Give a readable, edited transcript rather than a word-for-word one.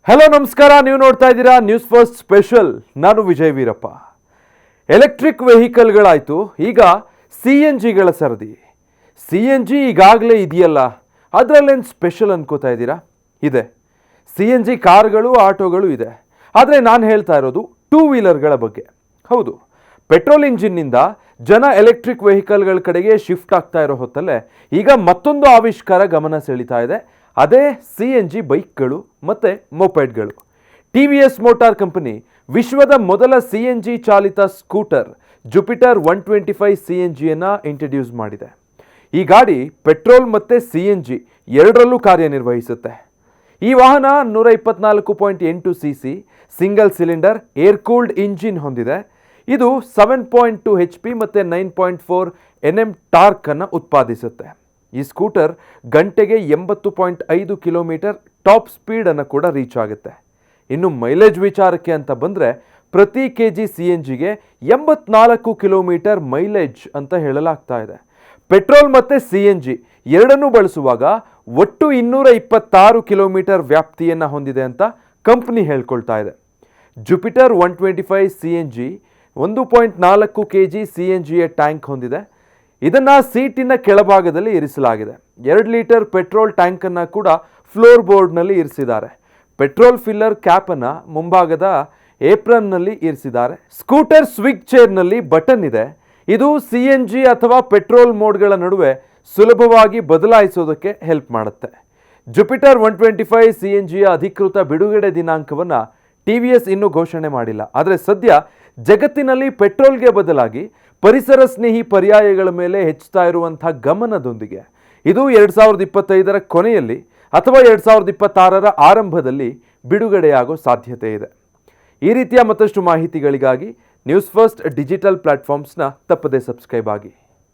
Hello ನಮಸ್ಕಾರ, ನೀವು ನೋಡ್ತಾ ಇದ್ದೀರಾ ನ್ಯೂಸ್ ಫಸ್ಟ್ ಸ್ಪೆಷಲ್. ನಾನು ವಿಜಯ್ ವೀರಪ್ಪ. ಎಲೆಕ್ಟ್ರಿಕ್ ವೆಹಿಕಲ್ಗಳಾಯಿತು, ಈಗ CNGಗಳ ಸರದಿ. CNG ಈಗಾಗಲೇ ಇದೆಯಲ್ಲ, ಅದರಲ್ಲೇನು ಸ್ಪೆಷಲ್ ಅನ್ಕೋತಾ ಇದ್ದೀರಾ? ಇದೆ, CNG ಕಾರ್ಗಳು, ಆಟೋಗಳು ಇದೆ. ಆದರೆ ನಾನು ಹೇಳ್ತಾ ಇರೋದು ಟೂ ವೀಲರ್ಗಳ ಬಗ್ಗೆ. ಹೌದು, ಪೆಟ್ರೋಲ್ ಇಂಜಿನ್ನಿಂದ ಜನ ಎಲೆಕ್ಟ್ರಿಕ್ ವೆಹಿಕಲ್ಗಳ ಕಡೆಗೆ ಶಿಫ್ಟ್ ಆಗ್ತಾ ಇರೋ ಹೊತ್ತಲ್ಲೇ ಈಗ ಮತ್ತೊಂದು ಆವಿಷ್ಕಾರ ಗಮನ ಸೆಳೀತಾ ಇದೆ. ಅದೇ CNG ಬೈಕ್ಗಳು ಮತ್ತು ಮೊಪೆಡ್ಗಳು. TVS ಮೋಟಾರ್ ಕಂಪನಿ ವಿಶ್ವದ ಮೊದಲ CNG ಚಾಲಿತ ಸ್ಕೂಟರ್ ಜುಪಿಟರ್ 125 CNGಯನ್ನು ಇಂಟ್ರಡ್ಯೂಸ್ ಮಾಡಿದೆ. ಈ ಗಾಡಿ ಪೆಟ್ರೋಲ್ ಮತ್ತು CNG ಎರಡರಲ್ಲೂ ಕಾರ್ಯನಿರ್ವಹಿಸುತ್ತೆ. ಈ ವಾಹನ 124.8 cc single cylinder air cooled engine ಹೊಂದಿದೆ. ಇದು 7.2 HP ಮತ್ತು 9.4 Nm ಟಾರ್ಕನ್ನು ಉತ್ಪಾದಿಸುತ್ತೆ. ಈ ಸ್ಕೂಟರ್ ಗಂಟೆಗೆ 80.5 ಕಿಲೋಮೀಟರ್ ಟಾಪ್ ಸ್ಪೀಡನ್ನು ಕೂಡ ರೀಚ್ ಆಗುತ್ತೆ. ಇನ್ನು ಮೈಲೇಜ್ ವಿಚಾರಕ್ಕೆ ಅಂತ ಬಂದರೆ ಪ್ರತಿ kg CNGಗೆ 84 ಕಿಲೋಮೀಟರ್ ಮೈಲೇಜ್ ಅಂತ ಹೇಳಲಾಗ್ತಾ ಇದೆ. ಪೆಟ್ರೋಲ್ ಮತ್ತು CNG ಎರಡನ್ನೂ ಬಳಸುವಾಗ ಒಟ್ಟು 226 ಕಿಲೋಮೀಟರ್ ವ್ಯಾಪ್ತಿಯನ್ನು ಹೊಂದಿದೆ ಅಂತ ಕಂಪ್ನಿ ಹೇಳ್ಕೊಳ್ತಾ ಇದೆ. ಜುಪಿಟರ್ 125 CNG 1.4 kg CNGಯ ಟ್ಯಾಂಕ್ ಹೊಂದಿದೆ. ಇದನ್ನು ಸೀಟಿನ ಕೆಳಭಾಗದಲ್ಲಿ ಇರಿಸಲಾಗಿದೆ. 2 ಲೀಟರ್ ಪೆಟ್ರೋಲ್ ಟ್ಯಾಂಕನ್ನು ಕೂಡ ಫ್ಲೋರ್ ಬೋರ್ಡ್ನಲ್ಲಿ ಇರಿಸಿದ್ದಾರೆ. ಪೆಟ್ರೋಲ್ ಫಿಲ್ಲರ್ ಕ್ಯಾಪನ್ನು ಮುಂಭಾಗದ ಏಪ್ರನ್ನಲ್ಲಿ ಇರಿಸಿದ್ದಾರೆ. ಸ್ಕೂಟರ್ ಸ್ವಿಗ್ ಚೇರ್ನಲ್ಲಿ ಬಟನ್ ಇದೆ. ಇದು CNG ಅಥವಾ ಪೆಟ್ರೋಲ್ ಮೋಡ್ಗಳ ನಡುವೆ ಸುಲಭವಾಗಿ ಬದಲಾಯಿಸೋದಕ್ಕೆ ಹೆಲ್ಪ್ ಮಾಡುತ್ತೆ. ಜುಪಿಟರ್ 125 CNGಯ ಅಧಿಕೃತ ಬಿಡುಗಡೆ ದಿನಾಂಕವನ್ನು TVS ಇನ್ನೂ ಘೋಷಣೆ ಮಾಡಿಲ್ಲ. ಆದರೆ ಸದ್ಯ ಜಗತ್ತಿನಲ್ಲಿ ಪೆಟ್ರೋಲ್ಗೆ ಬದಲಾಗಿ ಪರಿಸರ ಸ್ನೇಹಿ ಪರ್ಯಾಯಗಳ ಮೇಲೆ ಹೆಚ್ಚುತ್ತಾ ಇರುವಂಥ ಗಮನದೊಂದಿಗೆ ಇದು 2025ರ ಕೊನೆಯಲ್ಲಿ ಅಥವಾ 2026ರ ಆರಂಭದಲ್ಲಿ ಬಿಡುಗಡೆಯಾಗೋ ಸಾಧ್ಯತೆ ಇದೆ. ಈ ರೀತಿಯ ಮತ್ತಷ್ಟು ಮಾಹಿತಿಗಳಿಗಾಗಿ ನ್ಯೂಸ್ ಫಸ್ಟ್ ಡಿಜಿಟಲ್ ಪ್ಲಾಟ್ಫಾರ್ಮ್ಸ್ನ ತಪ್ಪದೇ ಸಬ್ಸ್ಕ್ರೈಬ್ ಆಗಿ.